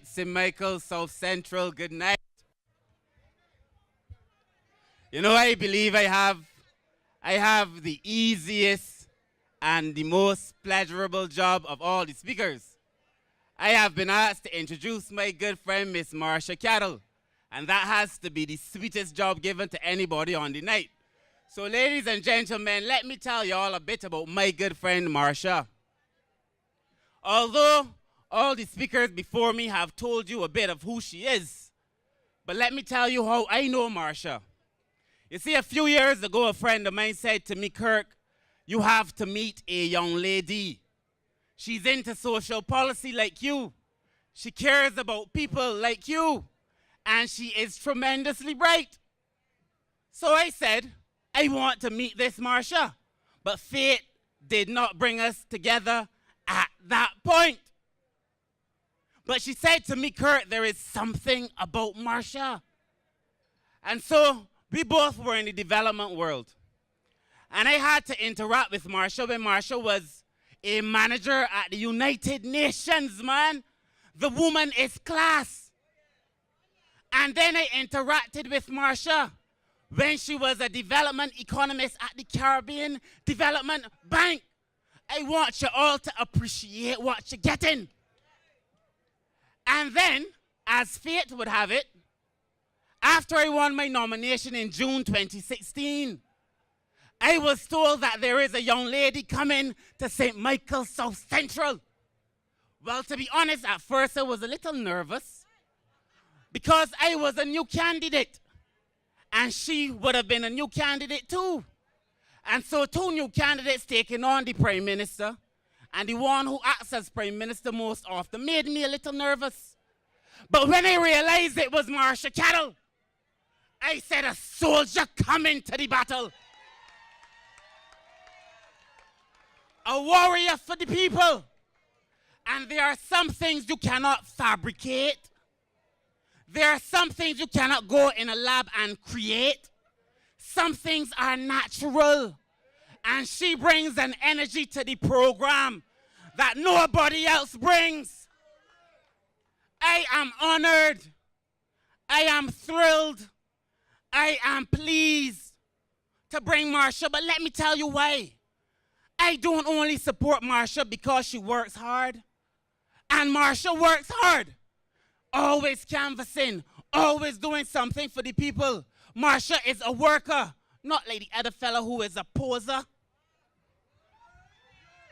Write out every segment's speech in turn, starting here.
St. Michael, South Central, good night. You know, I believe I have the easiest and the most pleasurable job of all the speakers. I have been asked to introduce my good friend, Miss Marsha Caddle, and that has to be the sweetest job given to anybody on the night. So, ladies and gentlemen, let me tell you all a bit about my good friend, Marsha. Although all the speakers before me have told you a bit of who she is, but let me tell you how I know Marsha. You see, a few years ago, a friend of mine said to me, Kirk, you have to meet a young lady. She's into social policy like you. She cares about people like you. And she is tremendously bright. So I said, I want to meet this Marsha. But fate did not bring us together at that point. But she said to me, Kurt, there is something about Marsha. And so we both were in the development world. And I had to interact with Marsha when Marsha was a manager at the United Nations, man. The woman is class. And then I interacted with Marsha when she was a development economist at the Caribbean Development Bank. I want you all to appreciate what you're getting. And then, as fate would have it, after I won my nomination in June 2016, I was told that there is a young lady coming to St. Michael South Central. Well, to be honest, at first I was a little nervous because I was a new candidate and she would have been a new candidate too. And so two new candidates taking on the Prime Minister, and the one who acts as Prime Minister most often made me a little nervous. But when I realized it was Marsha Caddle, I said, a soldier coming to the battle. A warrior for the people. And there are some things you cannot fabricate. There are some things you cannot go in a lab and create. Some things are natural. And she brings an energy to the program that nobody else brings. I am honored. I am thrilled. I am pleased to bring Marsha, but let me tell you why. I don't only support Marsha because she works hard. And Marsha works hard. Always canvassing, always doing something for the people. Marsha is a worker, not like the other fellow who is a poser.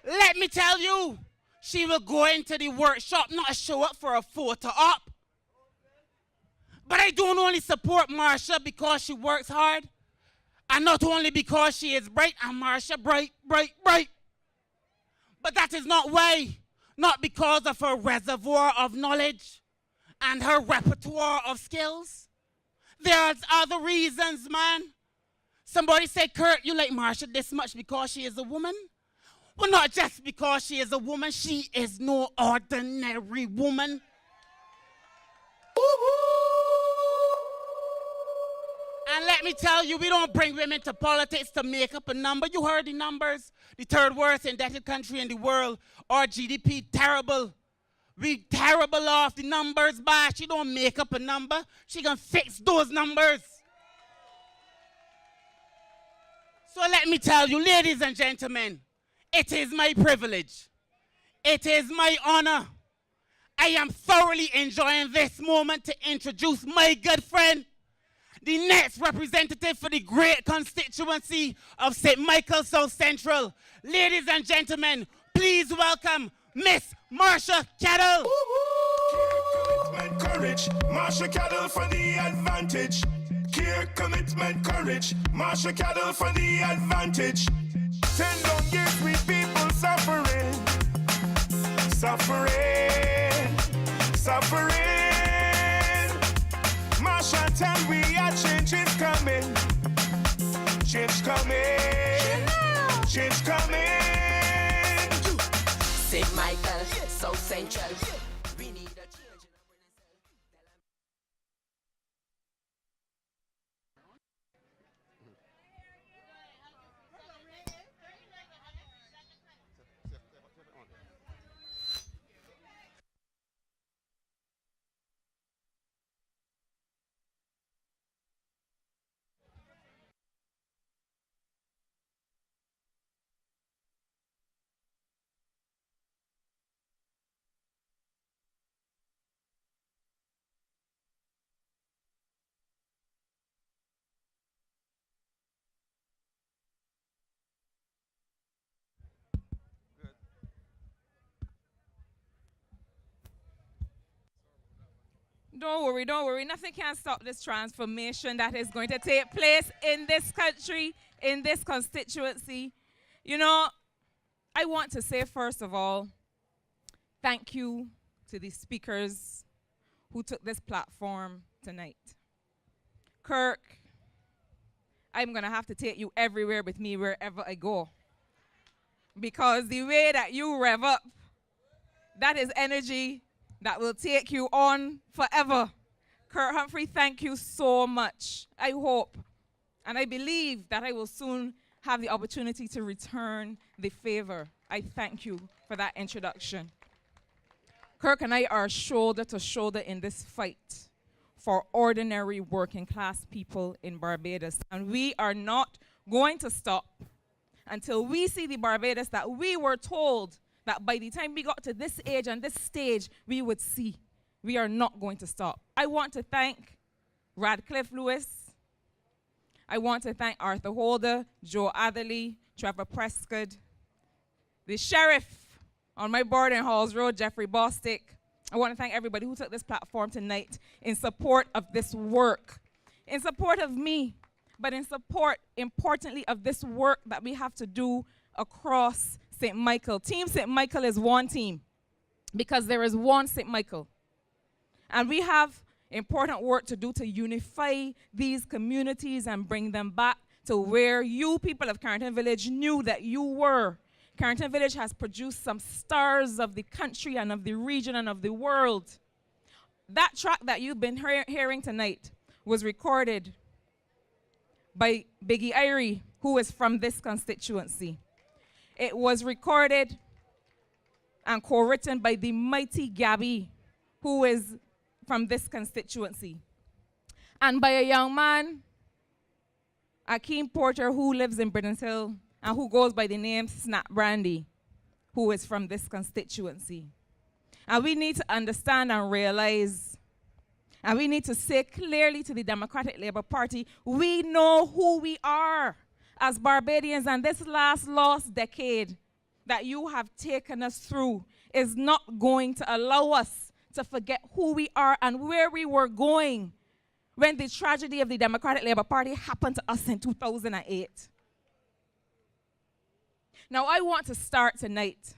Let me tell you, she will go into the workshop, not show up for a photo op. But I don't only support Marsha because she works hard, and not only because she is bright, and Marsha bright, bright, bright. But that is not why. Not because of her reservoir of knowledge and her repertoire of skills. There's other reasons, man. Somebody said, Kurt, you like Marsha this much because she is a woman? Well, not just because she is a woman. She is no ordinary woman. And let me tell you, we don't bring women to politics to make up a number. You heard the numbers. The third worst indebted country in the world. Our GDP, terrible. We terrible off the numbers, but she don't make up a number. She gonna fix those numbers. So let me tell you, ladies and gentlemen, it is my privilege. It is my honor. I am thoroughly enjoying this moment to introduce my good friend, the next representative for the great constituency of St. Michael South Central. Ladies and gentlemen, please welcome Miss Marsha Caddle. Commitment, courage, Marsha Caddle for the advantage. Care, commitment, courage, Marsha Caddle for the advantage. 10 long years we people suffering, suffering, suffering. Marsha tell we a change is coming, change coming, change coming. St. Michael, South Central. Don't worry, don't worry. Nothing can stop this transformation that is going to take place in this country, in this constituency. You know, I want to say, first of all, thank you to the speakers who took this platform tonight. Kirk, I'm going to have to take you everywhere with me wherever I go. Because the way that you rev up, that is energy that will take you on forever. Kurt Humphrey, thank you so much. I hope and I believe that I will soon have the opportunity to return the favor. I thank you for that introduction. Kirk and I are shoulder to shoulder in this fight for ordinary working class people in Barbados. And we are not going to stop until we see the Barbados that we were told that by the time we got to this age and this stage, we would see. We are not going to stop. I want to thank Radcliffe Lewis. I want to thank Arthur Holder, Joe Atherley, Trevor Prescott, the sheriff on my board in Halls Road, Jeffrey Bostick. I want to thank everybody who took this platform tonight in support of this work, in support of me, but in support, importantly, of this work that we have to do across St. Michael. Team St. Michael is one team because there is one St. Michael. And we have important work to do to unify these communities and bring them back to where you people of Carrington Village knew that you were. Carrington Village has produced some stars of the country and of the region and of the world. That track that you've been hearing tonight was recorded by Biggie Irie, who is from this constituency. It was recorded and co-written by the mighty Gabby, who is from this constituency. And by a young man, Akeem Porter, who lives in Britons Hill and who goes by the name Snap Brandy, who is from this constituency. And we need to understand and realize, and we need to say clearly to the Democratic Labour Party, we know who we are as Barbadians, and this last lost decade that you have taken us through is not going to allow us to forget who we are and where we were going when the tragedy of the Democratic Labour Party happened to us in 2008. Now, I want to start tonight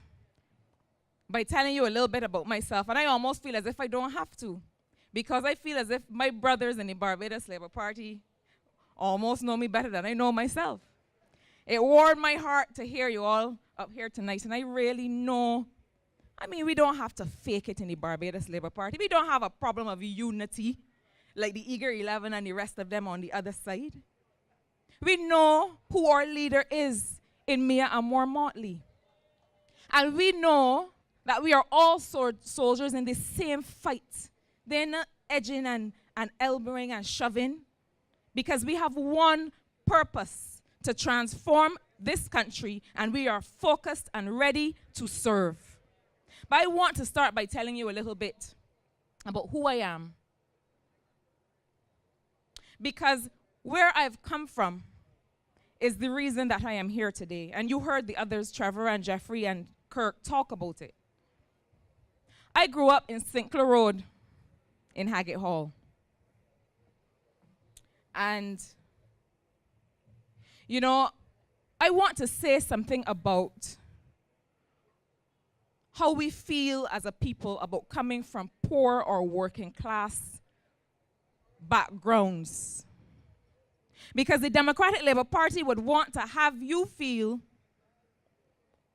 by telling you a little bit about myself, and I almost feel as if I don't have to, because I feel as if my brothers in the Barbados Labour Party almost know me better than I know myself. It warmed my heart to hear you all up here tonight, and I really know, I mean, we don't have to fake it in the Barbados Labour Party. We don't have a problem of unity like the Eager 11 and the rest of them on the other side. We know who our leader is in Mia Amor Motley. And we know that we are all soldiers in the same fight. They're not edging and elbowing and shoving, because we have one purpose: to transform this country, and we are focused and ready to serve. But I want to start by telling you a little bit about who I am. Because where I've come from is the reason that I am here today. And you heard the others, Trevor and Jeffrey and Kirk, talk about it. I grew up in St. Clair Road in Haggett Hall. And, you know, I want to say something about how we feel as a people about coming from poor or working class backgrounds. Because the Democratic Labour Party would want to have you feel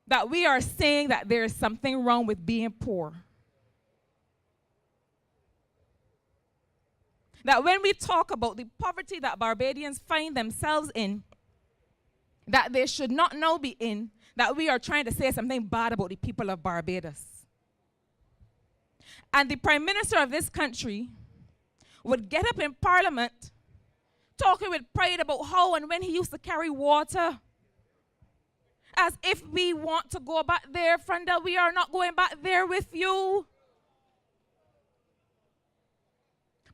that we are saying that there is something wrong with being poor. That when we talk about the poverty that Barbadians find themselves in, that they should not now be in, that we are trying to say something bad about the people of Barbados. And the Prime Minister of this country would get up in Parliament talking with pride about how and when he used to carry water. As if we want to go back there, Frenda, we are not going back there with you.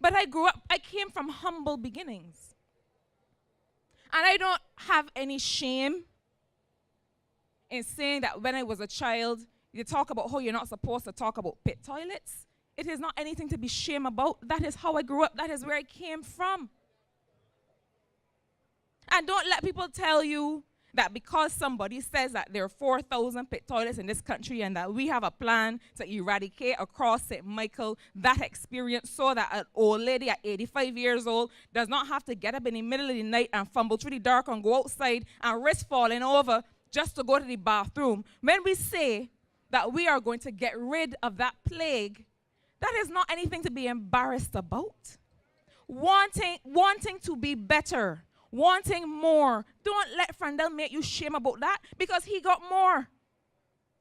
But I came from humble beginnings. And I don't have any shame in saying that when I was a child, you talk about how you're not supposed to talk about pit toilets. It is not anything to be ashamed about. That is how I grew up. That is where I came from. And don't let people tell you that because somebody says that there are 4,000 pit toilets in this country and that we have a plan to eradicate across St. Michael that experience so that an old lady at 85 years old does not have to get up in the middle of the night and fumble through the dark and go outside and risk falling over just to go to the bathroom. When we say that we are going to get rid of that plague, that is not anything to be embarrassed about. Wanting to be better, wanting more. Don't let Frandel make you shame about that, because he got more.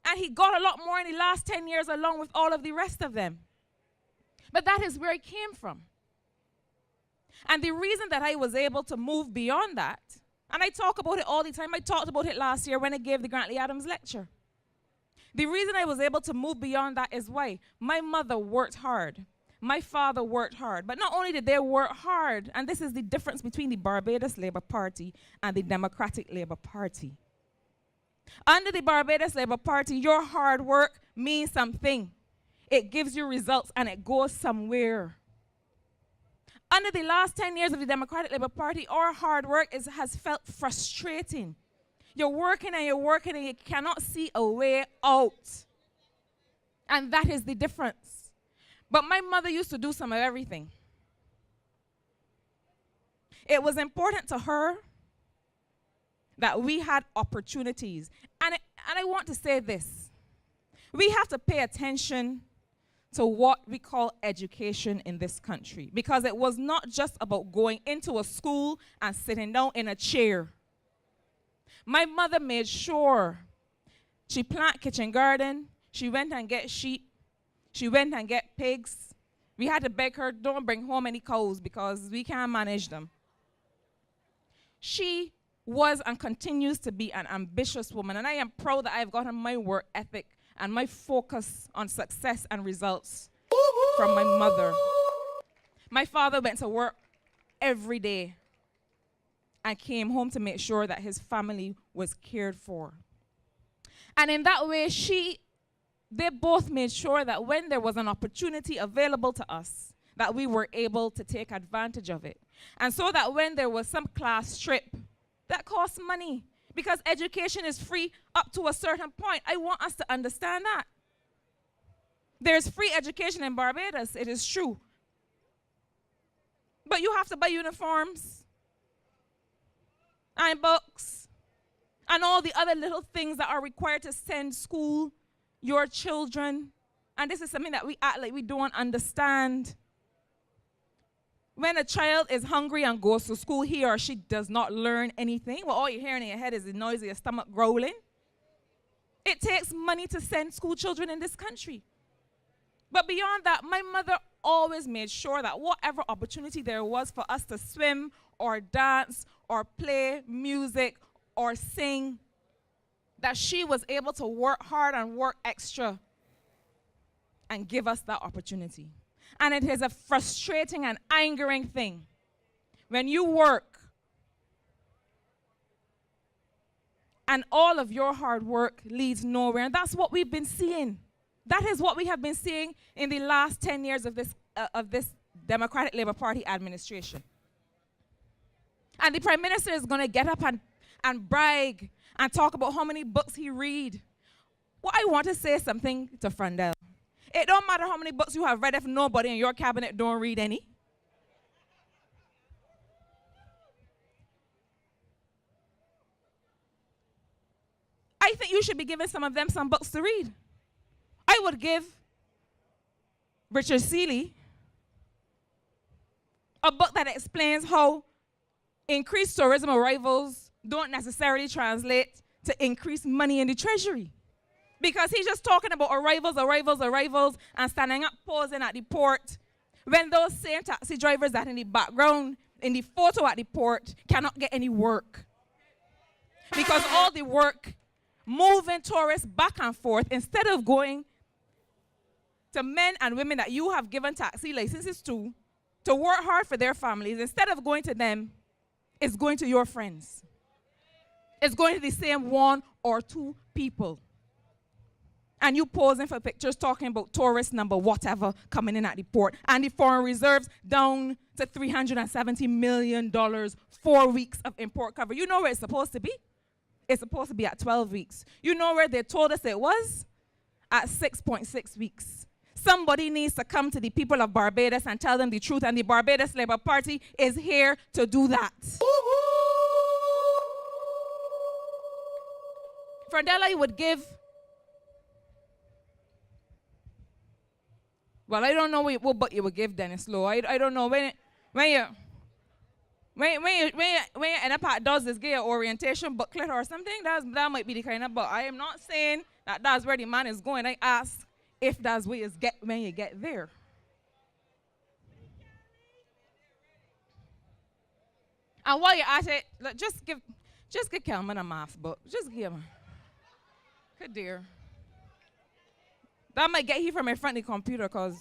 And he got a lot more in the last 10 years along with all of the rest of them. But that is where he came from. And the reason that I was able to move beyond that, and I talk about it all the time, I talked about it last year when I gave the Grantley Adams lecture. The reason I was able to move beyond that is why? My mother worked hard. My father worked hard. But not only did they work hard, and this is the difference between the Barbados Labour Party and the Democratic Labour Party. Under the Barbados Labour Party, your hard work means something. It gives you results and it goes somewhere. Under the last 10 years of the Democratic Labour Party, our hard work has felt frustrating. You're working and you cannot see a way out. And that is the difference. But my mother used to do some of everything. It was important to her that we had opportunities. And I want to say this. We have to pay attention to what we call education in this country, because it was not just about going into a school and sitting down in a chair. My mother made sure she planted kitchen garden. She went and get sheep. She went and get pigs. We had to beg her, don't bring home any cows because we can't manage them. She was and continues to be an ambitious woman, and I am proud that I've gotten my work ethic and my focus on success and results from my mother. My father went to work every day and came home to make sure that his family was cared for. And in that way, they both made sure that when there was an opportunity available to us, that we were able to take advantage of it. And so that when there was some class trip, that costs money, because education is free up to a certain point. I want us to understand that. There's free education in Barbados, it is true. But you have to buy uniforms and books and all the other little things that are required to send school your children. And this is something that we act like we don't understand. When a child is hungry and goes to school, he or she does not learn anything. Well, all you're hearing in your head is the noise of your stomach growling. It takes money to send school children in this country. But beyond that, my mother always made sure that whatever opportunity there was for us to swim or dance or play music or sing, that she was able to work hard and work extra and give us that opportunity. And it is a frustrating and angering thing when you work and all of your hard work leads nowhere. And that's what we've been seeing. That is what we have been seeing in the last 10 years of this Democratic Labour Party administration. And the Prime Minister is going to get up and brag and talk about how many books he read. Well, I want to say something to Frandel. It don't matter how many books you have read if nobody in your cabinet don't read any. I think you should be giving some of them some books to read. I would give Richard Seeley a book that explains how increased tourism arrivals don't necessarily translate to increased money in the treasury. Because he's just talking about arrivals, and standing up, posing at the port, when those same taxi drivers that in the background, in the photo at the port, cannot get any work. Because all the work, moving tourists back and forth, instead of going to men and women that you have given taxi licenses to work hard for their families, instead of going to them, it's going to your friends. It's going to the same one or two people. And you posing for pictures talking about tourist number whatever coming in at the port. And the foreign reserves down to $370 million, 4 weeks of import cover. You know where it's supposed to be? It's supposed to be at 12 weeks. You know where they told us it was? At 6.6 weeks. Somebody needs to come to the people of Barbados and tell them the truth, and the Barbados Labour Party is here to do that. Frandella, you would give. Well, I don't know what but you would give Dennis Lowe. I don't know when you end up at does this gay orientation booklet or something, that might be the kind of, but I am not saying that that's where the man is going. I ask if that's where you get when you get there. And while you're at it, just give Kelman a math book. Just give him. Good dear. That might get you from in front of the computer, because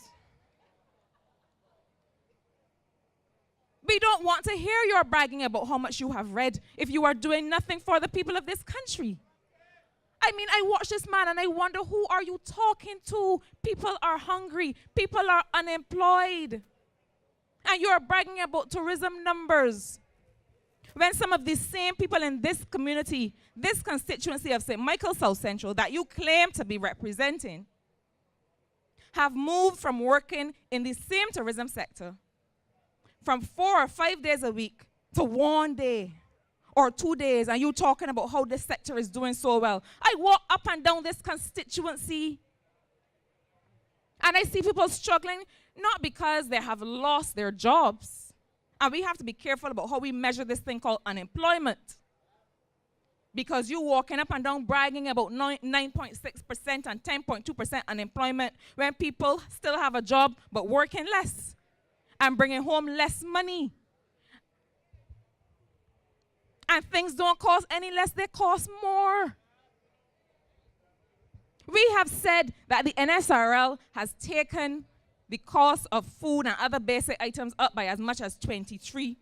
we don't want to hear your bragging about how much you have read if you are doing nothing for the people of this country. I mean, I watch this man and I wonder, who are you talking to? People are hungry. People are unemployed. And you are bragging about tourism numbers. When some of these same people in this community, this constituency of St. Michael South Central that you claim to be representing, have moved from working in the same tourism sector from 4 or 5 days a week to 1 day or 2 days, and you talking about how this sector is doing so well. I walk up and down this constituency and I see people struggling, not because they have lost their jobs. And we have to be careful about how we measure this thing called unemployment. Because you walking up and down bragging about 9.6% and 10.2% unemployment when people still have a job but working less and bringing home less money. And things don't cost any less, they cost more. We have said that the NSRL has taken the cost of food and other basic items up by as much as 23%.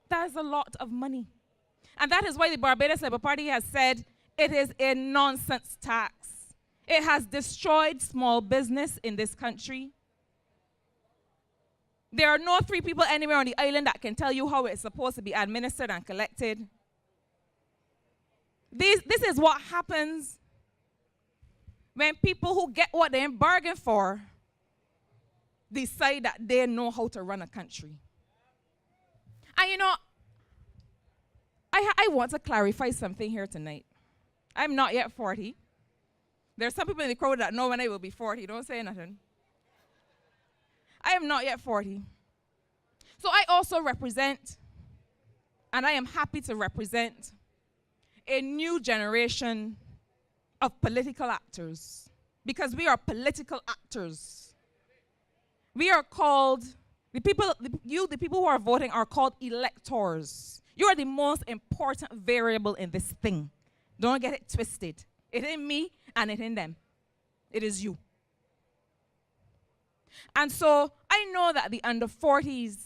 That is a lot of money. And that is why the Barbados Labour Party has said it is a nonsense tax. It has destroyed small business in this country. There are no 3 people anywhere on the island that can tell you how it's supposed to be administered and collected. This is what happens when people who get what they bargained for decide that they know how to run a country. And you know, I want to clarify something here tonight. I'm not yet 40. There are some people in the crowd that know when I will be 40. Don't say nothing. I am not yet 40. So I also represent, and I am happy to represent, a new generation of political actors. Because we are political actors. We are called, the people who are voting are called electors. You are the most important variable in this thing. Don't get it twisted. It ain't me and it ain't them. It is you. And so I know that the under 40s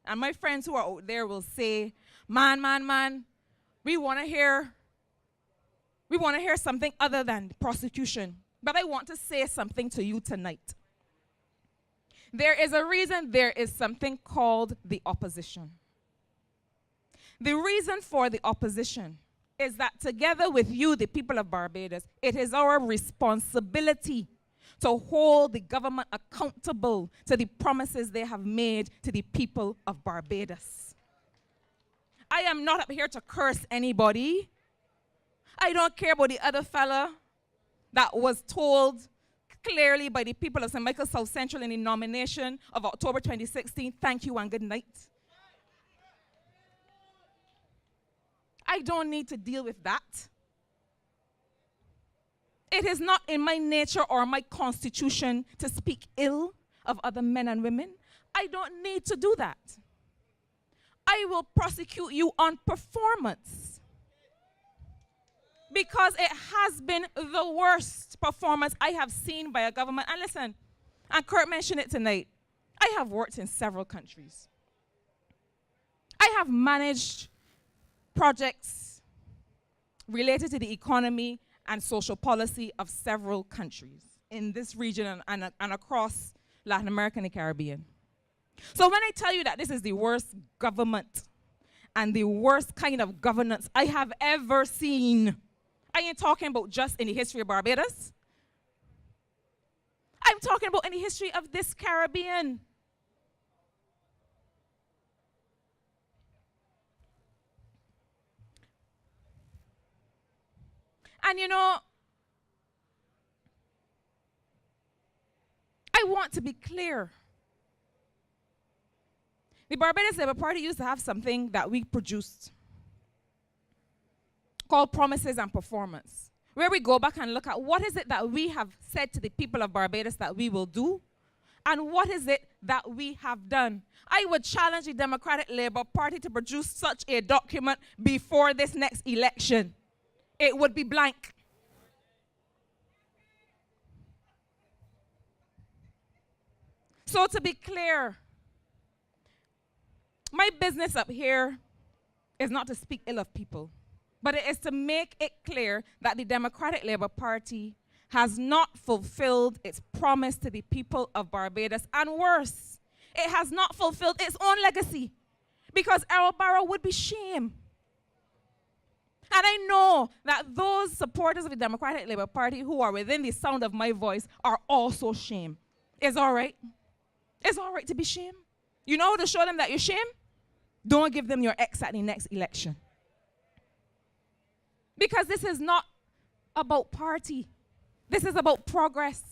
and my friends who are out there will say, man, we want to hear something other than prosecution. But I want to say something to you tonight. There is a reason there is something called the opposition. The reason for the opposition is that together with you, the people of Barbados, it is our responsibility to hold the government accountable to the promises they have made to the people of Barbados. I am not up here to curse anybody. I don't care about the other fella that was told clearly by the people of St. Michael South Central in the nomination of October 2016, thank you and good night. I don't need to deal with that. It is not in my nature or my constitution to speak ill of other men and women. I don't need to do that. I will prosecute you on performance. Because it has been the worst performance I have seen by a government. And listen, and Kurt mentioned it tonight, I have worked in several countries. I have managed projects related to the economy and social policy of several countries in this region and across Latin America and the Caribbean. So when I tell you that this is the worst government and the worst kind of governance I have ever seen, I ain't talking about just in the history of Barbados. I'm talking about in the history of this Caribbean. And you know, I want to be clear. The Barbados Labour Party used to have something that we produced called Promises and Performance, where we go back and look at what is it that we have said to the people of Barbados that we will do, and what is it that we have done. I would challenge the Democratic Labour Party to produce such a document before this next election. It would be blank. So to be clear, my business up here is not to speak ill of people, but it is to make it clear that the Democratic Labour Party has not fulfilled its promise to the people of Barbados, and worse, it has not fulfilled its own legacy, because Errol Barrow would be shame. And I know that those supporters of the Democratic Labour Party who are within the sound of my voice are also shame. It's all right. It's all right to be shame. You know how to show them that you're shame? Don't give them your ex at the next election. Because this is not about party. This is about progress.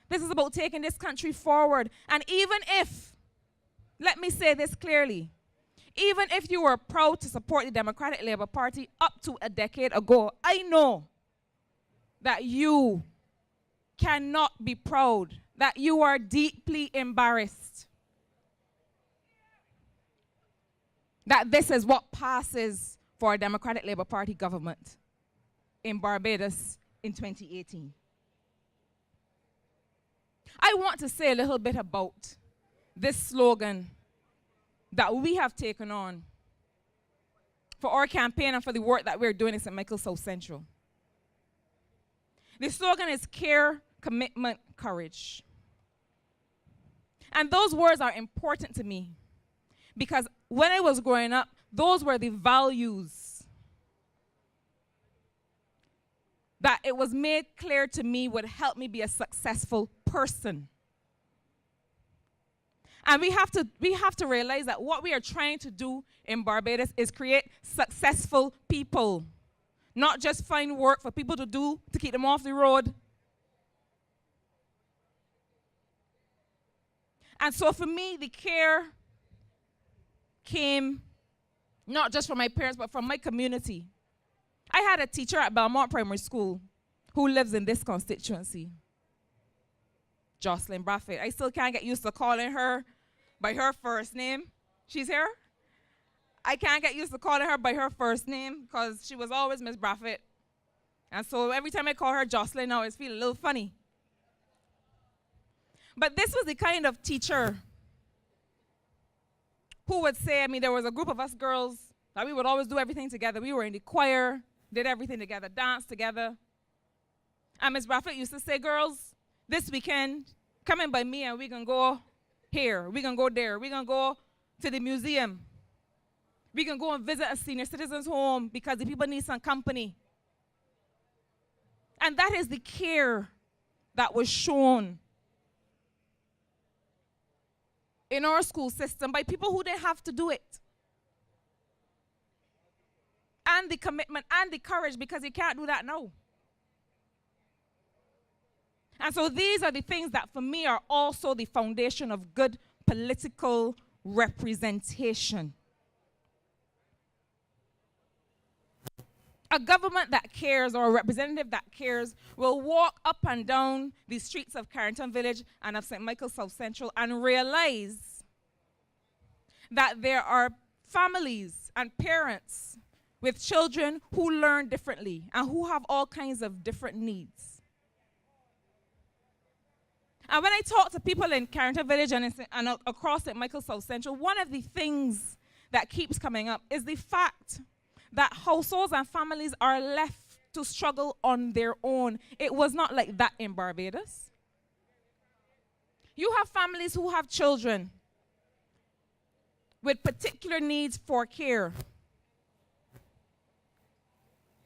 This is about taking this country forward. And even if, let me say this clearly, even if you were proud to support the Democratic Labour Party up to a decade ago, I know that you cannot be proud, that you are deeply embarrassed, that this is what passes for a Democratic Labour Party government in Barbados in 2018. I want to say a little bit about this slogan that we have taken on for our campaign and for the work that we're doing in St. Michael South Central. The slogan is care, commitment, courage. And those words are important to me because when I was growing up, those were the values that it was made clear to me would help me be a successful person. And we have to realize that what we are trying to do in Barbados is create successful people, not just find work for people to do to keep them off the road. And so for me, the care came not just from my parents, but from my community. I had a teacher at Belmont Primary School who lives in this constituency, Jocelyn Braffett. I still can't get used to calling her by her first name. She's here. I can't get used to calling her by her first name because she was always Miss Braffett. And so every time I call her Jocelyn, I always feel a little funny. But this was the kind of teacher who would say, there was a group of us girls that we would always do everything together. We were in the choir, did everything together, danced together. And Miss Braffett used to say, girls, this weekend, come in by me and we can go here, we can go there, we can go to the museum. We can go and visit a senior citizen's home because the people need some company. And that is the care that was shown in our school system by people who didn't have to do it. And the commitment and the courage, because you can't do that now. And so these are the things that for me are also the foundation of good political representation. A government that cares or a representative that cares will walk up and down the streets of Carrington Village and of St. Michael South Central and realize that there are families and parents with children who learn differently and who have all kinds of different needs. And when I talk to people in Carrington Village and across St. Michael South Central, one of the things that keeps coming up is the fact that households and families are left to struggle on their own. It was not like that in Barbados. You have families who have children with particular needs for care.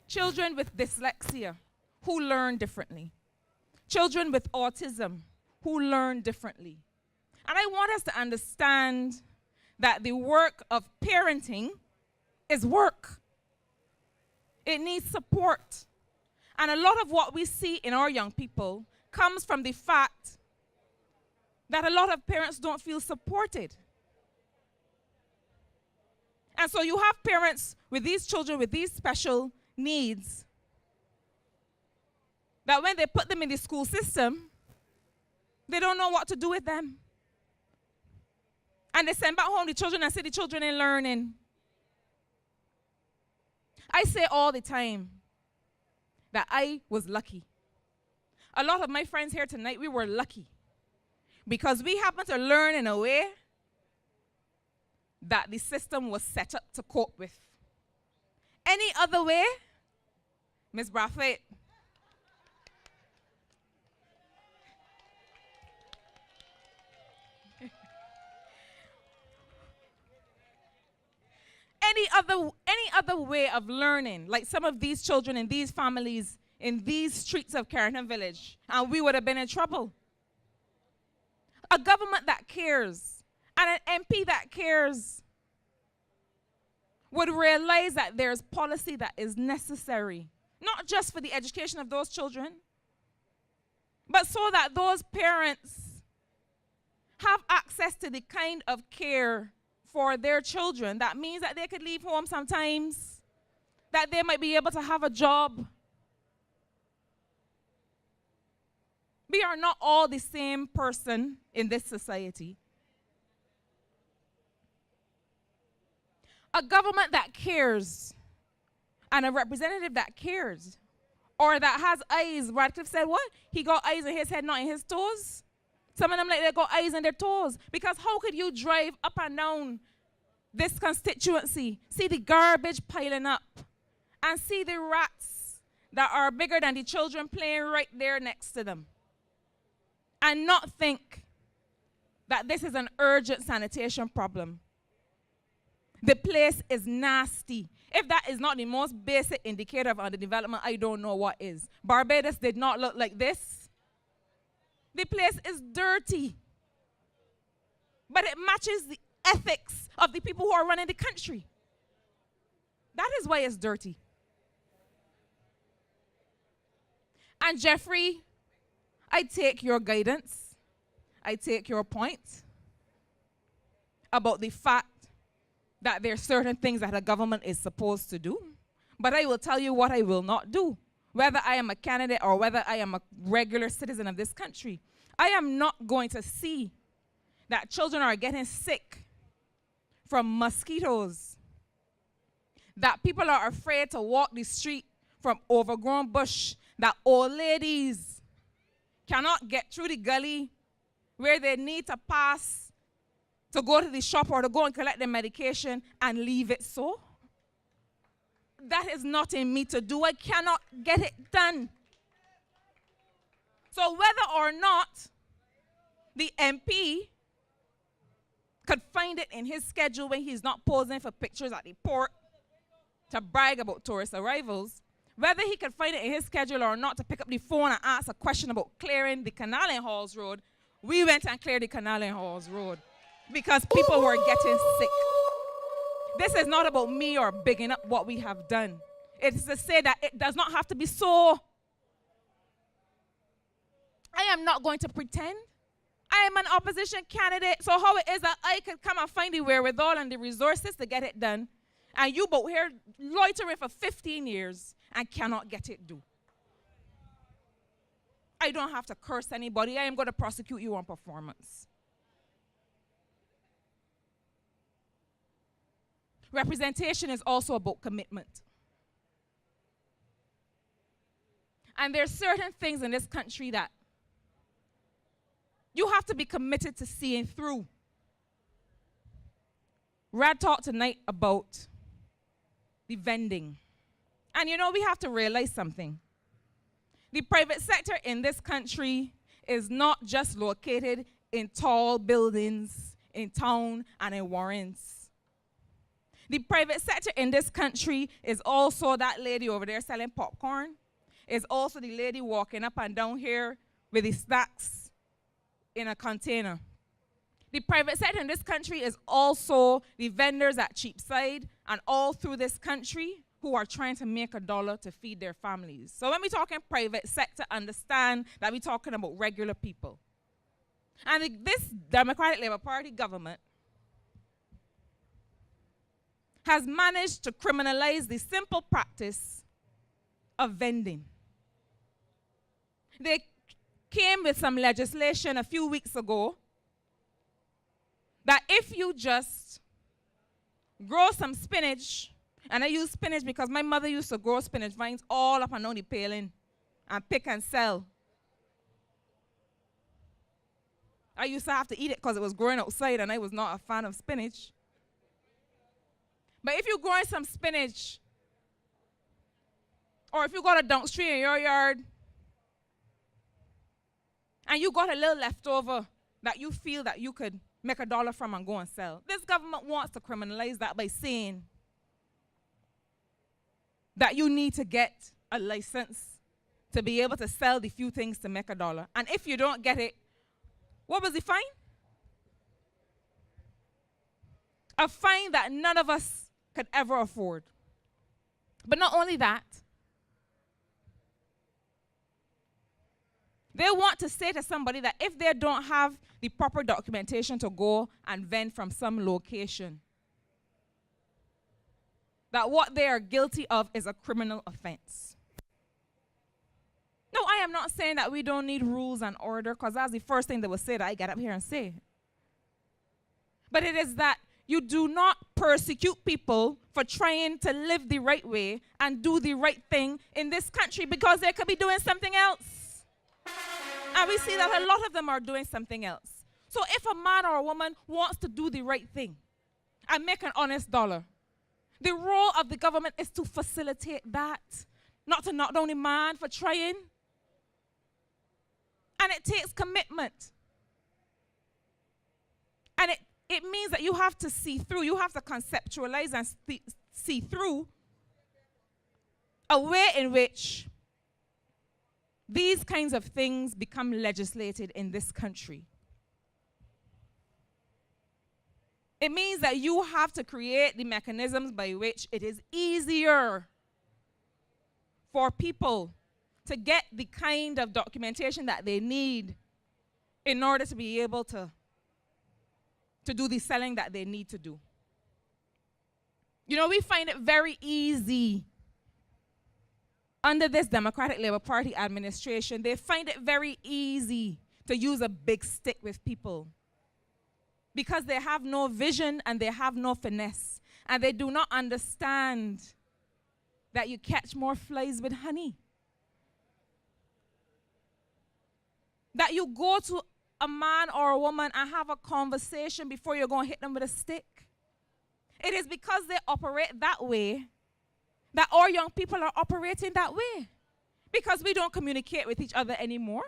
Children with dyslexia who learn differently. Children with autism who learn differently. And I want us to understand that the work of parenting is work. It needs support. And a lot of what we see in our young people comes from the fact that a lot of parents don't feel supported. And so you have parents with these children with these special needs that when they put them in the school system, they don't know what to do with them. And they send back home the children and say the children ain't learning. I say all the time that I was lucky. A lot of my friends here tonight, we were lucky because we happened to learn in a way that the system was set up to cope with. Any other way, Ms. Brathwaite, any other way of learning, like some of these children in these families in these streets of Carrington Village, and we would have been in trouble. A government that cares and an MP that cares would realize that there's policy that is necessary, not just for the education of those children, but so that those parents have access to the kind of care for their children. That means that they could leave home sometimes, that they might be able to have a job. We are not all the same person in this society. A government that cares and a representative that cares or that has eyes. Radcliffe said what? He got eyes in his head, not in his toes. Some of them like they got eyes in their toes. Because how could you drive up and down this constituency, see the garbage piling up, and see the rats that are bigger than the children playing right there next to them, and not think that this is an urgent sanitation problem? The place is nasty. If that is not the most basic indicator of underdevelopment, I don't know what is. Barbados did not look like this. The place is dirty. But it matches the ethics of the people who are running the country. That is why it's dirty. And Jeffrey, I take your guidance. I take your point about the fact that there are certain things that a government is supposed to do. But I will tell you what I will not do, whether I am a candidate or whether I am a regular citizen of this country. I am not going to see that children are getting sick from mosquitoes, that people are afraid to walk the street from overgrown bush, that old ladies cannot get through the gully where they need to pass to go to the shop or to go and collect their medication and leave it so. That is not in me to do. I cannot get it done. So whether or not the MP could find it in his schedule when he's not posing for pictures at the port to brag about tourist arrivals, whether he could find it in his schedule or not to pick up the phone and ask a question about clearing the Canal and Halls Road, we went and cleared the Canal and Halls Road because people were getting sick. This is not about me or bigging up what we have done. It is to say that it does not have to be so. I am not going to pretend. I am an opposition candidate, so how it is that I could come and find the wherewithal and the resources to get it done, and you both here loitering for 15 years and cannot get it done. I don't have to curse anybody. I am going to prosecute you on performance. Representation is also about commitment. And there are certain things in this country that you have to be committed to seeing through. Rad talked tonight about the vending And you know, we have to realize something. The private sector in this country is not just located in tall buildings, in town, and in warrens. The private sector in this country is also that lady over there selling popcorn. Is also the lady walking up and down here with the snacks in a container. The private sector in this country is also the vendors at Cheapside and all through this country who are trying to make a dollar to feed their families. So when we're talking private sector, understand that we're talking about regular people. And this Democratic Labour Party government has managed to criminalize the simple practice of vending. They came with some legislation a few weeks ago that if you just grow some spinach, and I use spinach because my mother used to grow spinach vines all up and down the paling and pick and sell. I used to have to eat it because it was growing outside and I was not a fan of spinach. But if you're growing some spinach, or if you got a dung tree in your yard, and you got a little leftover that you feel that you could make a dollar from and go and sell, this government wants to criminalize that by saying that you need to get a license to be able to sell the few things to make a dollar. And if you don't get it, what was the fine? A fine that none of us could ever afford. But not only that, they want to say to somebody that if they don't have the proper documentation to go and vend from some location, that what they are guilty of is a criminal offense. No, I am not saying that we don't need rules and order, because that's the first thing they will say that I get up here and say. But it is that you do not persecute people for trying to live the right way and do the right thing in this country, because they could be doing something else. And we see that a lot of them are doing something else. So if a man or a woman wants to do the right thing and make an honest dollar, the role of the government is to facilitate that, not to knock down the man for trying. And it takes commitment. And it means that you have to see through, you have to conceptualize and see through a way in which these kinds of things become legislated in this country. It means that you have to create the mechanisms by which it is easier for people to get the kind of documentation that they need in order to be able to do the selling that they need to do. You know, we find it very easy under this Democratic Labour Party administration. They find it very easy to use a big stick with people because they have no vision and they have no finesse. And they do not understand that you catch more flies with honey. That you go to a man or a woman and have a conversation before you're going to hit them with a stick. It is because they operate that way that our young people are operating that way, because we don't communicate with each other anymore.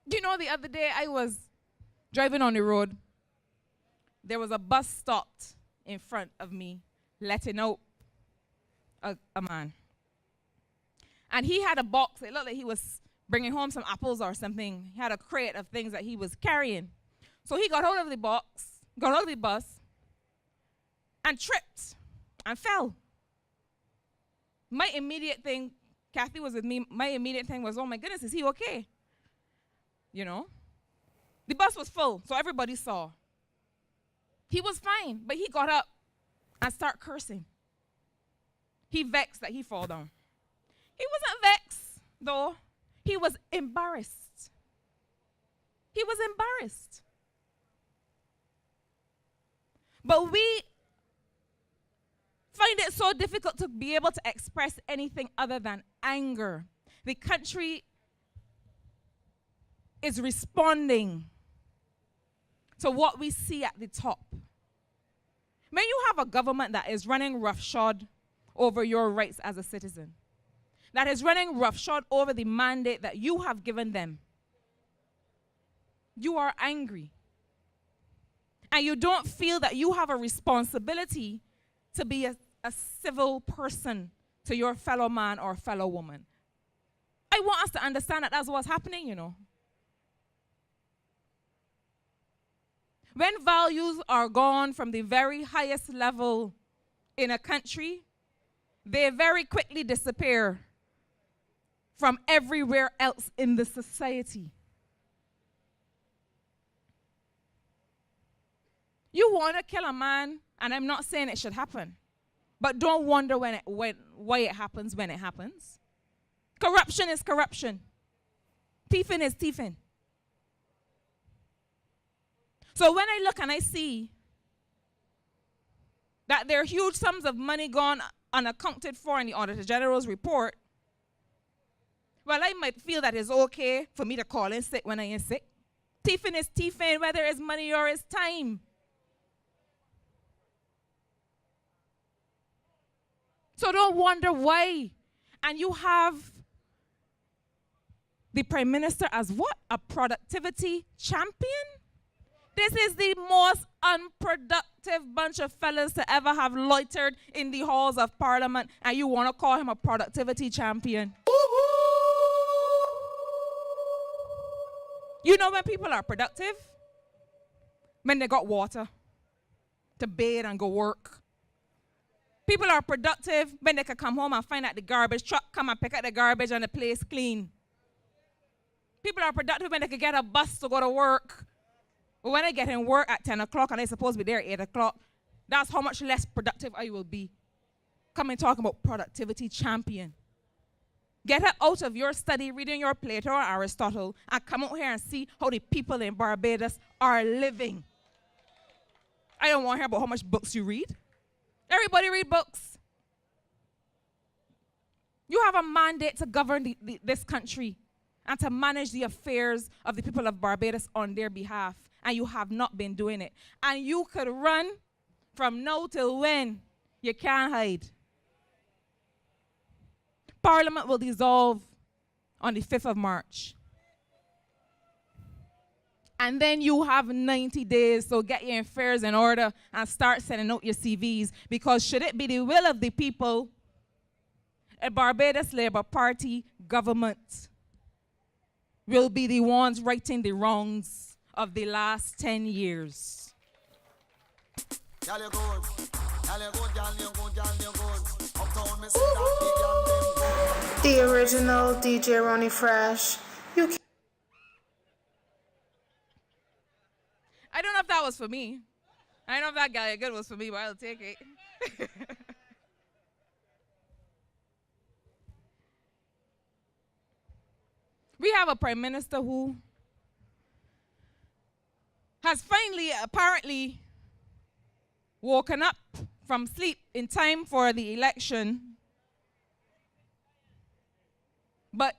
You know, the other day I was driving on the road. There was a bus stopped in front of me, letting out a man. And he had a box. It looked like he was bringing home some apples or something. He had a crate of things that he was carrying. So he got hold of the box, got hold of the bus, and tripped and fell. My immediate thing, Kathy was with me, my immediate thing was, oh my goodness, is he okay? You know? The bus was full, so everybody saw. He was fine, but he got up and started cursing. He vexed that he fall down. He wasn't vexed, though. He was embarrassed. He was embarrassed. But we find it so difficult to be able to express anything other than anger. The country is responding to what we see at the top. When you have a government that is running roughshod over your rights as a citizen, that is running roughshod over the mandate that you have given them. You are angry. And you don't feel that you have a responsibility to be a civil person to your fellow man or fellow woman. I want us to understand that that's what's happening, you know. When values are gone from the very highest level in a country, they very quickly disappear from everywhere else in the society. You want to kill a man, and I'm not saying it should happen, but don't wonder why it happens when it happens. Corruption is corruption. Thieving is thieving. So when I look and I see that there are huge sums of money gone unaccounted for in the Auditor General's report, well, I might feel that it's okay for me to call in sick when I am sick. Thieving is thieving, whether it's money or it's time. So don't wonder why. And you have the Prime Minister as what? A productivity champion? This is the most unproductive bunch of fellas to ever have loitered in the halls of Parliament, and you want to call him a productivity champion? You know when people are productive? When they got water to bathe and go work. People are productive when they can come home and find that the garbage truck come and pick up the garbage and the place clean. People are productive when they can get a bus to go to work. But when I get in work at 10 o'clock and I'm supposed to be there at 8 o'clock, that's how much less productive I will be. Come and talk about productivity champion. Get her out of your study reading your Plato or Aristotle and come out here and see how the people in Barbados are living. I don't want to hear about how much books you read. Everybody read books. You have a mandate to govern this country and to manage the affairs of the people of Barbados on their behalf, and you have not been doing it. And you could run from now till when? You can't hide. Parliament will dissolve on the 5th of March. And then you have 90 days, so get your affairs in order and start sending out your CVs. Because should it be the will of the people, a Barbados Labour Party government will be the ones righting the wrongs of the last 10 years. The original DJ Ronnie Fresh. I don't know if that was for me. I don't know if that guy good was for me, but I'll take it. We have a Prime Minister who has finally, apparently, woken up from sleep in time for the election. But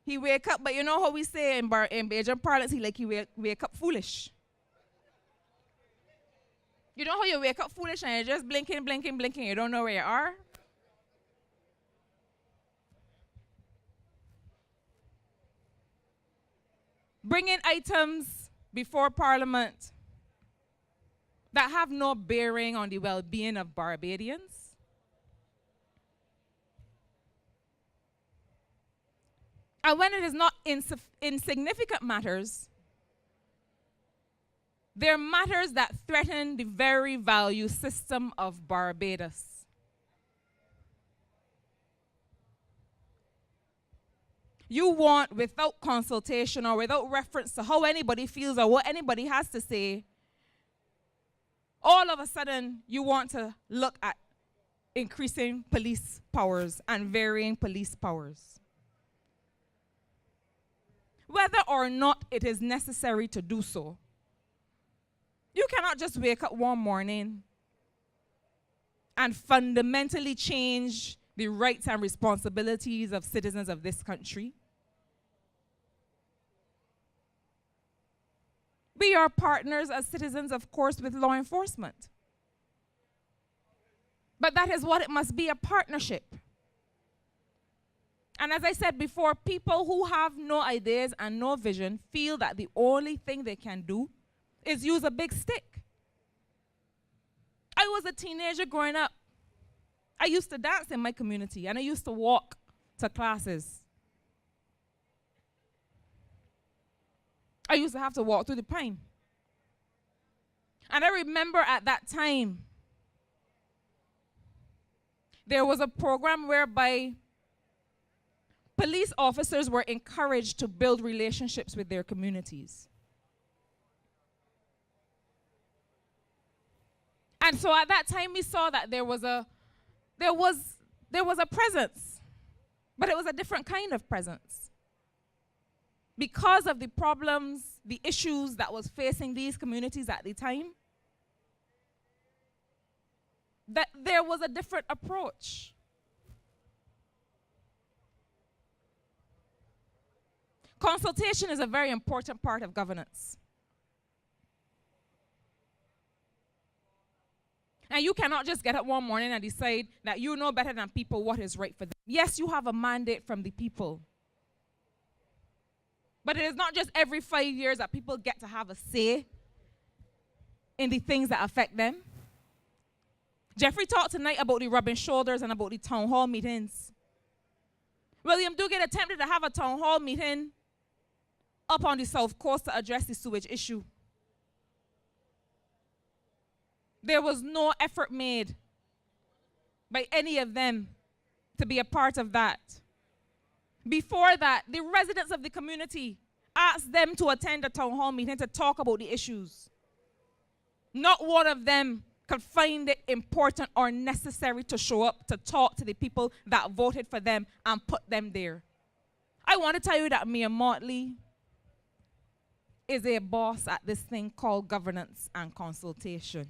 he wake up, but you know how we say in Bajan parlance, he wake up foolish. You know how you wake up foolish and you're just blinking, blinking, blinking, you don't know where you are? Bringing items before Parliament that have no bearing on the well-being of Barbadians. And when it is not insignificant matters, they're matters that threaten the very value system of Barbados. You want, without consultation or without reference to how anybody feels or what anybody has to say, all of a sudden you want to look at increasing police powers and varying police powers. Whether or not it is necessary to do so. You cannot just wake up one morning and fundamentally change the rights and responsibilities of citizens of this country. We are partners as citizens, of course, with law enforcement. But that is what it must be, a partnership. And as I said before, people who have no ideas and no vision feel that the only thing they can do is use a big stick. I was a teenager growing up. I used to dance in my community, and I used to walk to classes. I used to have to walk through the pine. And I remember at that time, there was a program whereby police officers were encouraged to build relationships with their communities. And so at that time we saw that there was a presence, but it was a different kind of presence. Because of the problems, the issues that was facing these communities at the time, that there was a different approach. Consultation is a very important part of governance. And you cannot just get up one morning and decide that you know better than people what is right for them. Yes, you have a mandate from the people. But it is not just every 5 years that people get to have a say in the things that affect them. Jeffrey talked tonight about the rubbing shoulders and about the town hall meetings. William Dugan attempted to have a town hall meeting up on the South Coast to address the sewage issue. There was no effort made by any of them to be a part of that. Before that, the residents of the community asked them to attend a town hall meeting to talk about the issues. Not one of them could find it important or necessary to show up to talk to the people that voted for them and put them there. I want to tell you that Mia Motley is a boss at this thing called governance and consultation.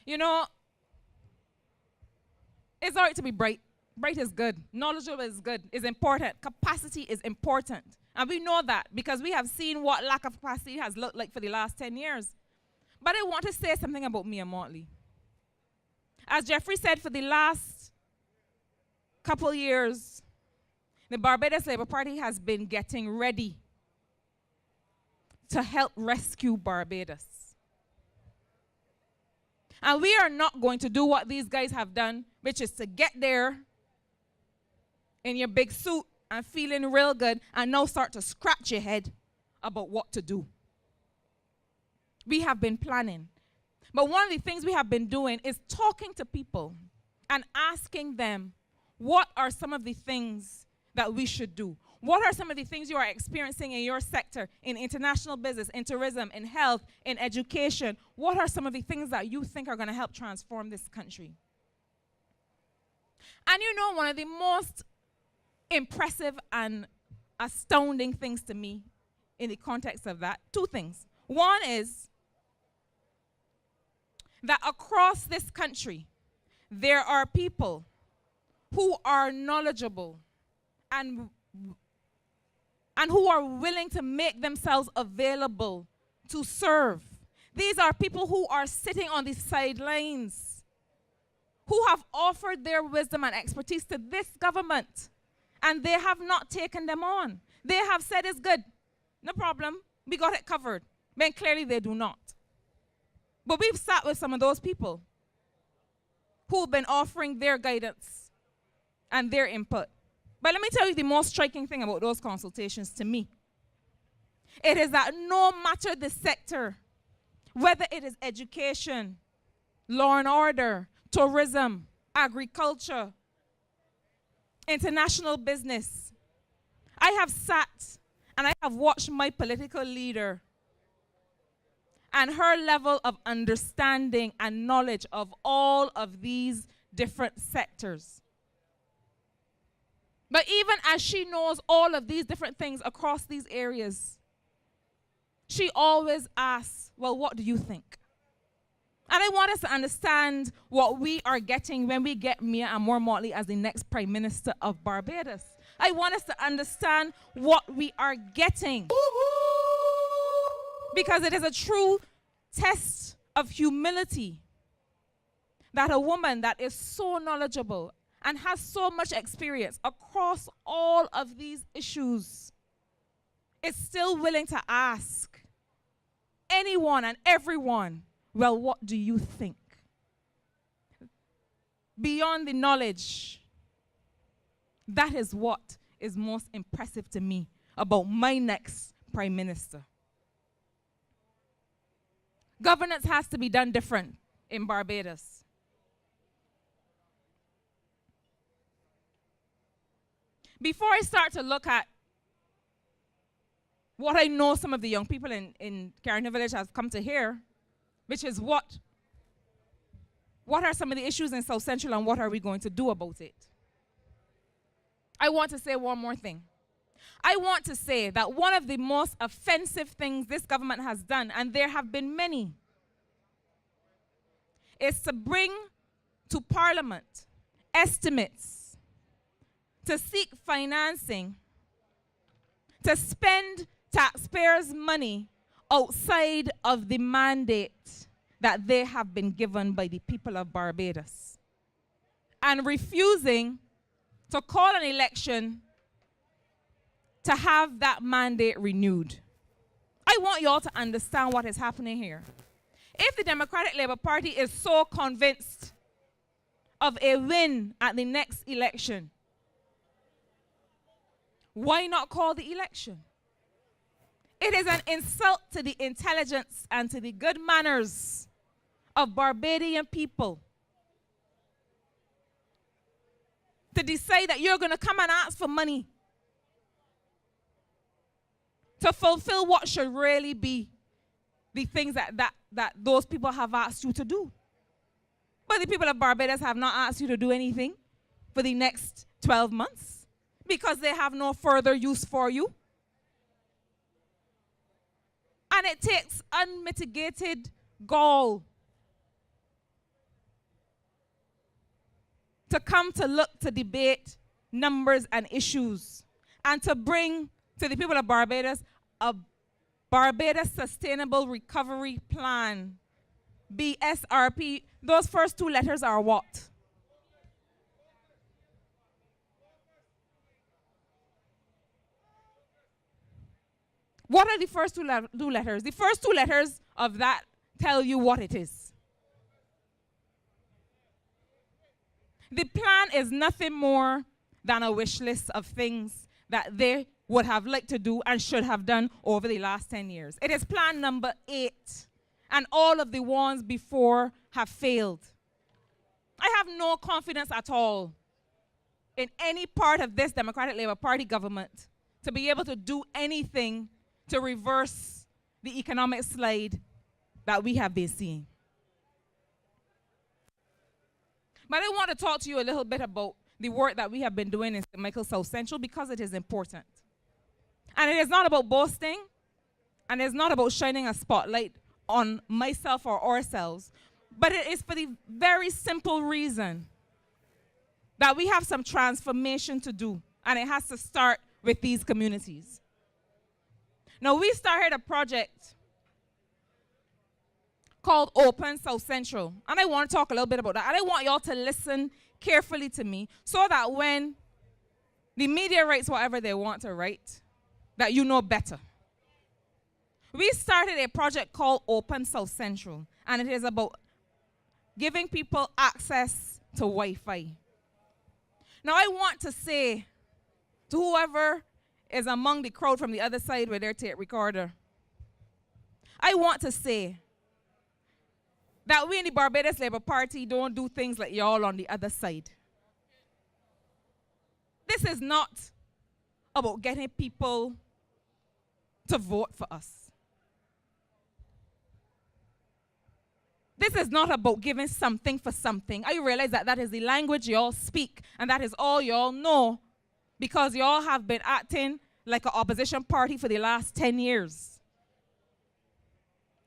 You know, it's all right to be bright. Bright is good. Knowledgeable is good. It's important. Capacity is important. And we know that because we have seen what lack of capacity has looked like for the last 10 years. But I want to say something about Mia Motley. As Jeffrey said, for the last couple years, the Barbados Labour Party has been getting ready to help rescue Barbados. And we are not going to do what these guys have done, which is to get there in your big suit and feeling real good and now start to scratch your head about what to do. We have been planning. But one of the things we have been doing is talking to people and asking them, what are some of the things that we should do? What are some of the things you are experiencing in your sector, in international business, in tourism, in health, in education? What are some of the things that you think are going to help transform this country? And you know, one of the most impressive and astounding things to me in the context of that, two things. One is that across this country, there are people who are knowledgeable and who are willing to make themselves available to serve. These are people who are sitting on the sidelines, who have offered their wisdom and expertise to this government, and they have not taken them on. They have said it's good, no problem, we got it covered. But clearly they do not. But we've sat with some of those people who've been offering their guidance and their input. But let me tell you the most striking thing about those consultations to me. It is that no matter the sector, whether it is education, law and order, tourism, agriculture, international business, I have sat and I have watched my political leader and her level of understanding and knowledge of all of these different sectors. But even as she knows all of these different things across these areas, she always asks, well, what do you think? And I want us to understand what we are getting when we get Mia Amor Motley as the next Prime Minister of Barbados. I want us to understand what we are getting. Because it is a true test of humility that a woman that is so knowledgeable and has so much experience across all of these issues is still willing to ask anyone and everyone, well, what do you think? Beyond the knowledge, that is what is most impressive to me about my next prime minister. Governance has to be done different in Barbados. Before I start to look at what I know some of the young people in Carrington Village have come to hear, which is what are some of the issues in South Central and what are we going to do about it? I want to say one more thing. I want to say that one of the most offensive things this government has done, and there have been many, is to bring to Parliament estimates to seek financing to spend taxpayers' money outside of the mandate that they have been given by the people of Barbados, and refusing to call an election to have that mandate renewed. I want you all to understand what is happening here. If the Democratic Labour Party is so convinced of a win at the next election, why not call the election? It is an insult to the intelligence and to the good manners of Barbadian people to decide that you're going to come and ask for money to fulfill what should really be the things that those people have asked you to do. But the people of Barbados have not asked you to do anything for the next 12 months because they have no further use for you. And it takes unmitigated gall to come to look to debate numbers and issues and to bring to the people of Barbados a Barbados Sustainable Recovery Plan, BSRP. Those first two letters are what? What are the first two letters? The first two letters of that tell you what it is. The plan is nothing more than a wish list of things that they would have liked to do and should have done over the last 10 years. It is plan number 8, and all of the ones before have failed. I have no confidence at all in any part of this Democratic Labour Party government to be able to do anything to reverse the economic slide that we have been seeing. But I want to talk to you a little bit about the work that we have been doing in St. Michael South Central because it is important. And it is not about boasting, and it's not about shining a spotlight on myself or ourselves, but it is for the very simple reason that we have some transformation to do, and it has to start with these communities. Now, we started a project called Open South Central, and I want to talk a little bit about that, and I want y'all to listen carefully to me so that when the media writes whatever they want to write, that you know better. We started a project called Open South Central, and it is about giving people access to Wi-Fi. Now, I want to say to whoever is among the crowd from the other side with their tape recorder, I want to say that we in the Barbados Labour Party don't do things like y'all on the other side. This is not about getting people to vote for us. This is not about giving something for something. I realize that that is the language y'all speak, and that is all y'all know, because y'all have been acting like an opposition party for the last 10 years.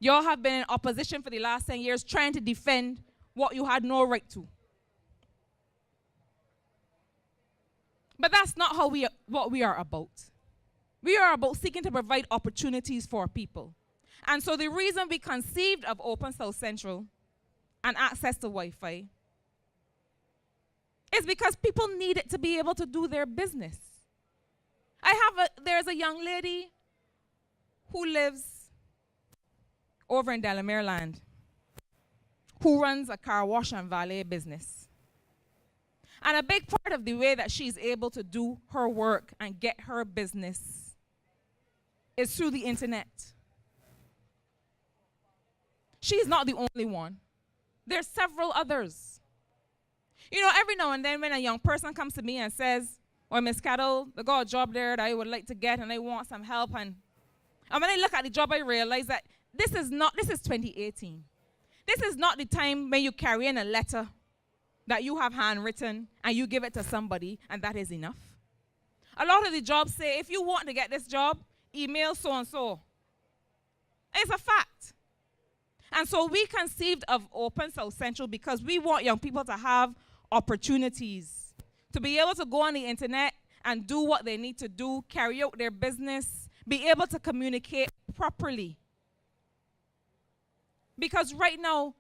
Y'all have been in opposition for the last 10 years trying to defend what you had no right to. But that's not what we are about. We are about seeking to provide opportunities for people. And so the reason we conceived of Open South Central and access to Wi-Fi is because people need it to be able to do their business. There's a young lady who lives over in Delamere Land who runs a car wash and valet business. And a big part of the way that she's able to do her work and get her business is through the internet. She's not the only one. There's several others. You know, every now and then when a young person comes to me and says, "Oh, Miss Caddle, I got a job there that I would like to get and I want some help," and when I look at the job, I realize that this is 2018. This is not the time when you carry in a letter that you have handwritten and you give it to somebody and that is enough. A lot of the jobs say, if you want to get this job, email so-and-so. It's a fact. And so we conceived of Open South Central because we want young people to have opportunities, to be able to go on the internet and do what they need to do, carry out their business, be able to communicate properly. Because right now,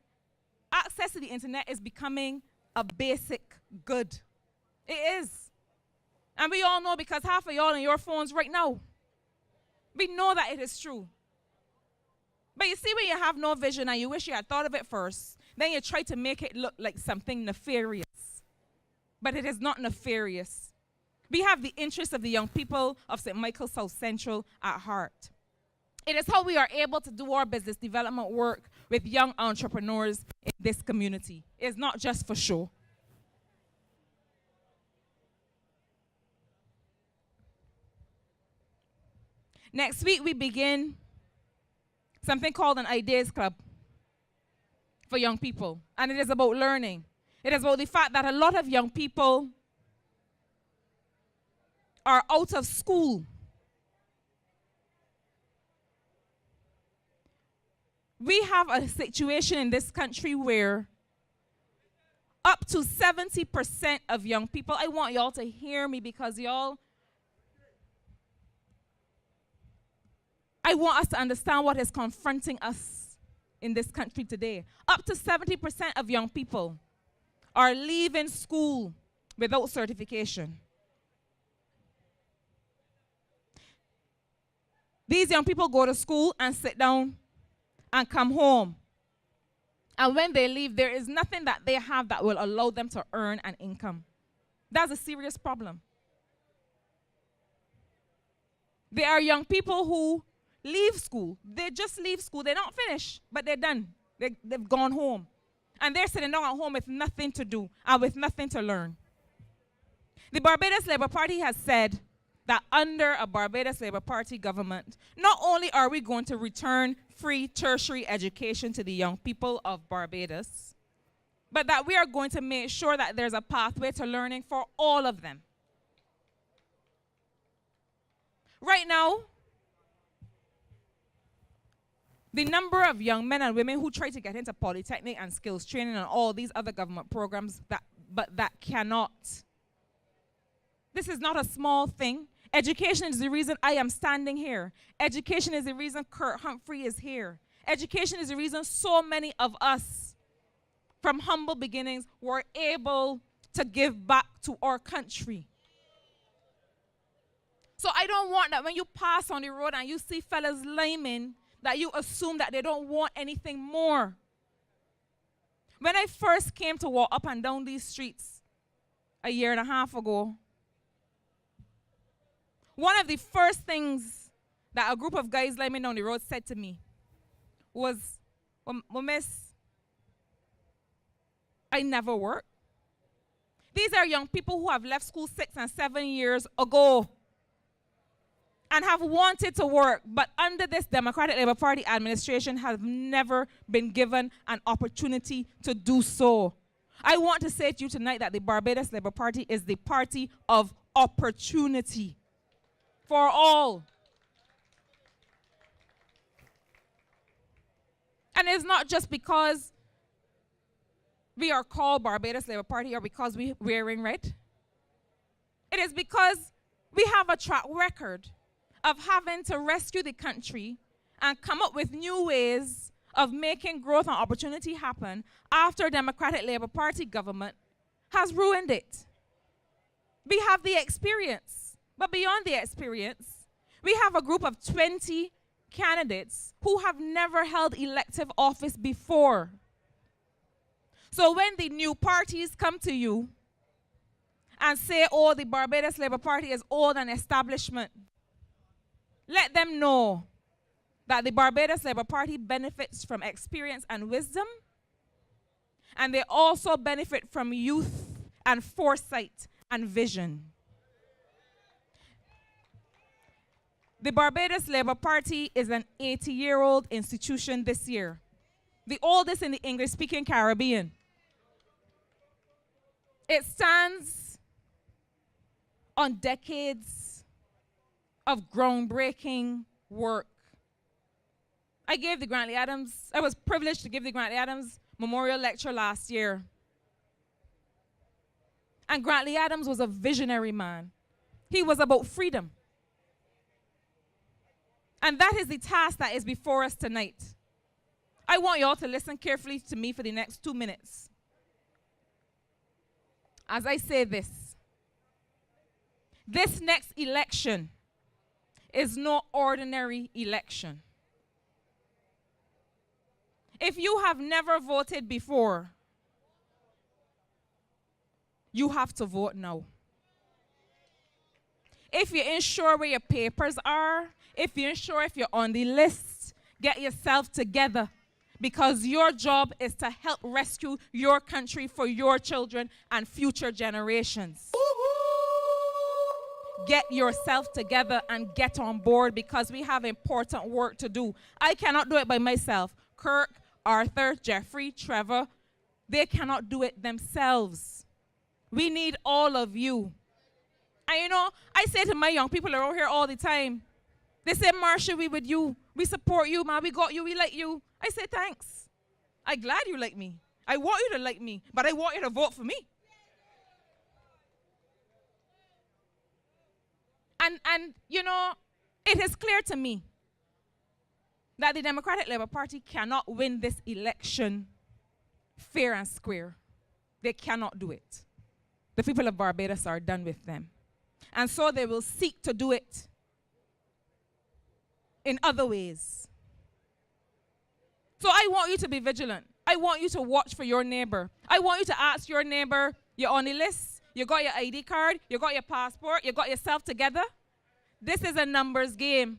access to the internet is becoming a basic good. It is. And we all know, because half of y'all on your phones right now. We know that it is true. But you see, when you have no vision and you wish you had thought of it first, then you try to make it look like something nefarious. But it is not nefarious. We have the interests of the young people of St. Michael South Central at heart. It is how we are able to do our business development work with young entrepreneurs in this community. It's not just for show. Next week, we begin something called an Ideas Club for young people. And it is about learning. It is about the fact that a lot of young people are out of school. We have a situation in this country where up to 70% of young people, I want y'all to hear me because I want us to understand what is confronting us in this country today. Up to 70% of young people are leaving school without certification. These young people go to school and sit down and come home. And when they leave, there is nothing that they have that will allow them to earn an income. That's a serious problem. There are young people who leave school. They just leave school. They're not finished, but they're done. They've gone home. And they're sitting down at home with nothing to do and with nothing to learn. The Barbados Labour Party has said that under a Barbados Labour Party government, not only are we going to return free tertiary education to the young people of Barbados, but that we are going to make sure that there's a pathway to learning for all of them. Right now, the number of young men and women who try to get into polytechnic and skills training and all these other government programs that cannot. This is not a small thing. Education is the reason I am standing here. Education is the reason Kurt Humphrey is here. Education is the reason so many of us from humble beginnings were able to give back to our country. So I don't want that when you pass on the road and you see fellas liming, that you assume that they don't want anything more. When I first came to walk up and down these streets a year and a half ago, one of the first things that a group of guys liming down the road said to me was, well, miss, I never work. These are young people who have left school 6 and 7 years ago and have wanted to work, but under this Democratic Labour Party administration have never been given an opportunity to do so. I want to say to you tonight that the Barbados Labour Party is the party of opportunity for all. And it's not just because we are called Barbados Labour Party or because we're wearing red. It is because we have a track record of having to rescue the country and come up with new ways of making growth and opportunity happen after Democratic Labour Party government has ruined it. We have the experience, but beyond the experience, we have a group of 20 candidates who have never held elective office before. So when the new parties come to you and say, oh, the Barbados Labour Party is old and establishment, let them know that the Barbados Labour Party benefits from experience and wisdom, and they also benefit from youth and foresight and vision. The Barbados Labour Party is an 80-year-old institution this year, the oldest in the English-speaking Caribbean. It stands on decades of groundbreaking work. I was privileged to give the Grantley Adams Memorial Lecture last year. And Grantley Adams was a visionary man. He was about freedom. And that is the task that is before us tonight. I want you all to listen carefully to me for the next 2 minutes. As I say this next election is no ordinary election. If you have never voted before, you have to vote now. If you're unsure where your papers are, if you're unsure if you're on the list, get yourself together, because your job is to help rescue your country for your children and future generations. Get yourself together and get on board, because we have important work to do. I cannot do it by myself. Kirk, Arthur, Jeffrey, Trevor, they cannot do it themselves. We need all of you. And you know, I say to my young people around here all the time, they say, Marsha, we with you. We support you, man. We got you. We like you. I say, thanks. I'm glad you like me. I want you to like me, but I want you to vote for me. And you know, it is clear to me that the Democratic Labour Party cannot win this election fair and square. They cannot do it. The people of Barbados are done with them. And so they will seek to do it in other ways. So I want you to be vigilant. I want you to watch for your neighbor. I want you to ask your neighbor, you're on the list, you got your ID card, you got your passport, you got yourself together. This is a numbers game.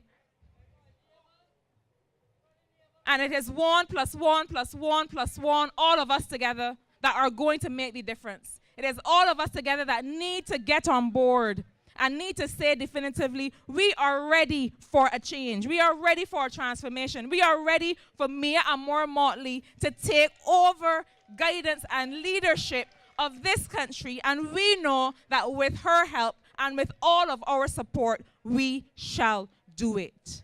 And it is 1 + 1 + 1 + 1, all of us together, that are going to make the difference. It is all of us together that need to get on board and need to say definitively, we are ready for a change. We are ready for a transformation. We are ready for Mia Amor Motley to take over guidance and leadership of this country. And we know that with her help and with all of our support, we shall do it.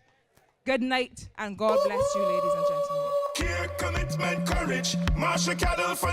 Good night, and God bless you, ladies and gentlemen. Care, commitment, courage. Marsha Caddle for